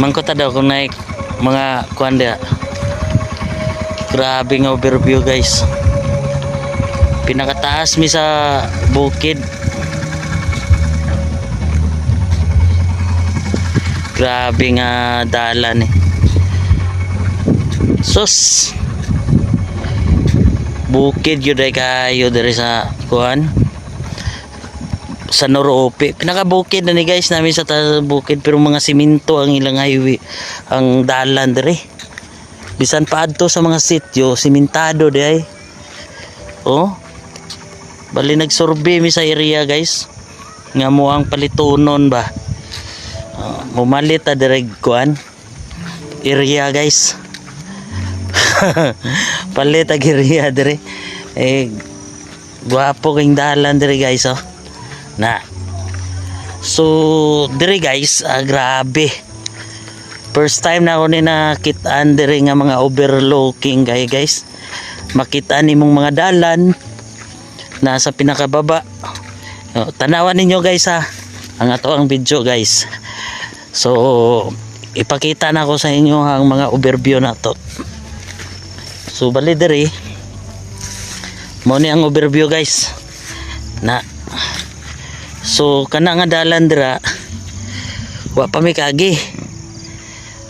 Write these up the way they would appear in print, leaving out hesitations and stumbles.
Mangkota daw kung naik mga kuan dia. Grabe nga overview guys. Pinakataas mi sa bukid. Grabe nga dalan eh. Sus. Bukid yun ay kayo dari sa kuan. Sa Noroope. Pinakabukid na ni guys namin sa bukid pero mga siminto ang ilang highway. Ang dalan dari. Bisan pa adto sa mga sityo, simentado di ay. Oh. Bali nagsurvey mi sa area guys. Nga mo ang palitunon ba. Mumalit ta direk kuan. Area guys. Palit ag area dire. Guwapo kang dalan dire guys oh. Na. So dire guys, grabe. First time na ako ni nakitaan dire nga mga overlooking kay guys. Makita nimong mga dalan nasa pinakababa. Tanawan ninyo guys ha. Ang ato ang video guys. So ipakita na ko sa inyo ang mga overview na to. So bali dire mo ni ang overview guys. Na. So kana nga dalan dira wa pa mi kagi.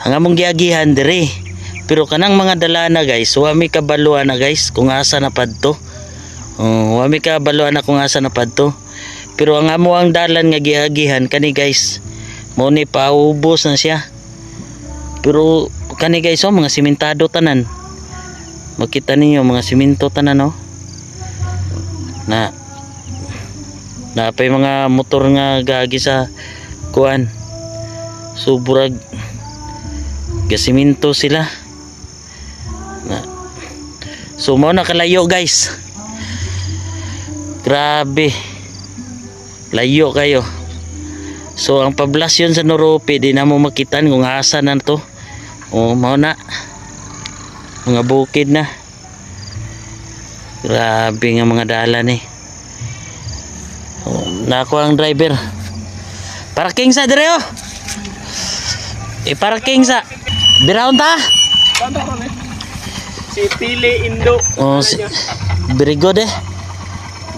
Ang among giagihan dire. Pero kanang mga dalana guys, wa mi kabaluan na guys kung asa na padto. Wa mi kabaluan na kung asa na padto. Pero ang amo ang dalan nga giagihan kani guys, mo ni paubos na siya. Pero kani guys oh, mga simentado tanan. Makita ninyo mga simento tanan no. Na pay mga motor nga gagi sa kuan. Suburag gasimento sila. So mo na kalayo guys. Grabe. Layo kayo. So ang pablasyon sa Noroope di na mo makitan kung asa na to. Mao na. Mga bukid na. Grabe nga mga dalan eh. Nako ang driver. Parking sa dire oh. Parking sa. Biraon ta. Si Pili Indo. Very good eh.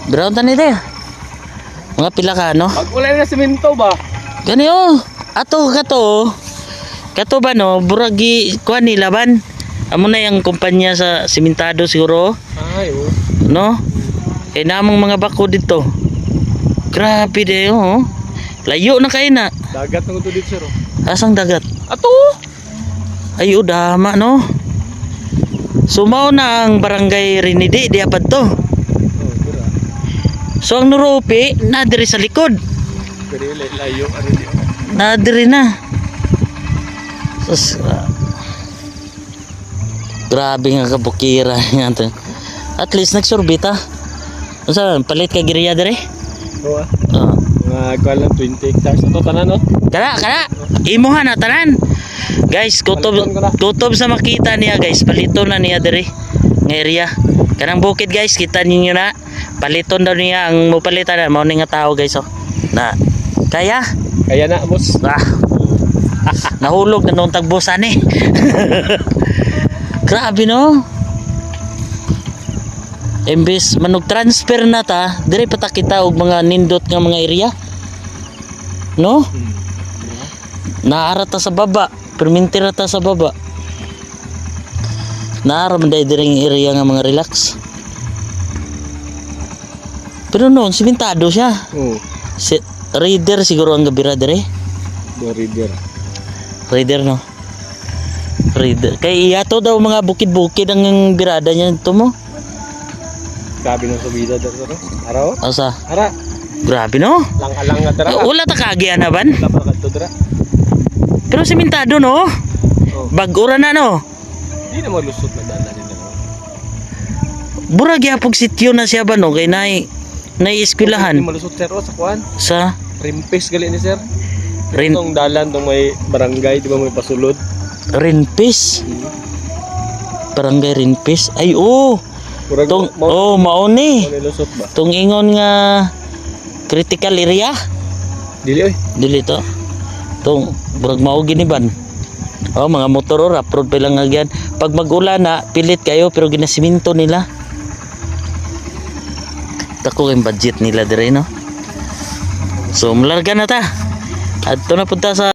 Biraon ta ni dire. Mga pila ka no? Pag-ulay na semento ba? Gani oh. Ato kato. Kato ba no? Buragi kuan ni laban. Amo na yung kumpanya sa simentado siguro. Ay oh. No? Namang mga bako dito. Grabe de oh. Layo na kayo na. Dagat ng dito sir. Asang dagat? Ato. Ay dama no. Sumaw na ang barangay Rinidi di apad to. So ang Noroope na diri sa likod. Pero layo ano di. Na diri na. Sus. Grabe nga kabukira nga to. At least nagsorbita. Unsa palit ka giriya dire? Oo. Mga kuan lang 20 hectares ato tanan no. Kana. Imuha na tanan. Guys, kutob sa makita niya guys, paliton na niya dire nga area. Kanang bukid guys, kita ninyo na. Paliton daw niya ang mopalitan na mao ni nga tao guys oh. Na kaya na boss. Nahulog na nung tagbusan eh. Grabe no. Imbes manug transfer na ta, dire pa ta kita og mga nindot nga mga area. No? Naara ta sa baba, permintira ta sa baba. Naara man dai dire nga area nga mga relax. Pero noon simentado siya. Oo. Si Raider siguro ang gabira dire. Raider no. Raider. Kay iyato daw mga bukid-bukid ang birada niya dito mo. Grabe ng subida dito no. Araw? Asa? Ara. Grabe no. Lang-alang nga dira. Wala ta kaagyan na ban? Wala pa kadto dira. Pero simentado no. Oh. Bag-ura na no. Di na malusot na dalan nila. Burag yapog sityo na siya ba no kay nay eskwelahan. Di malusot sir sa kuan. Sa Rimpis gali ni sir. Rin Itong dalan tong may barangay di ba may pasulod. Rinpis. Barangay Rinpis. Ay Murag tong mao ni. lusot ba? Tong ingon nga critical area. Dili oy. Dili to. Tong burag mao giniban. Oh, mga motor or road pa lang agyan. Pag mag-ulan na, pilit kayo pero ginasiminto nila. Dako yung budget nila dire no. So, mularga na ta. At ito na punta sa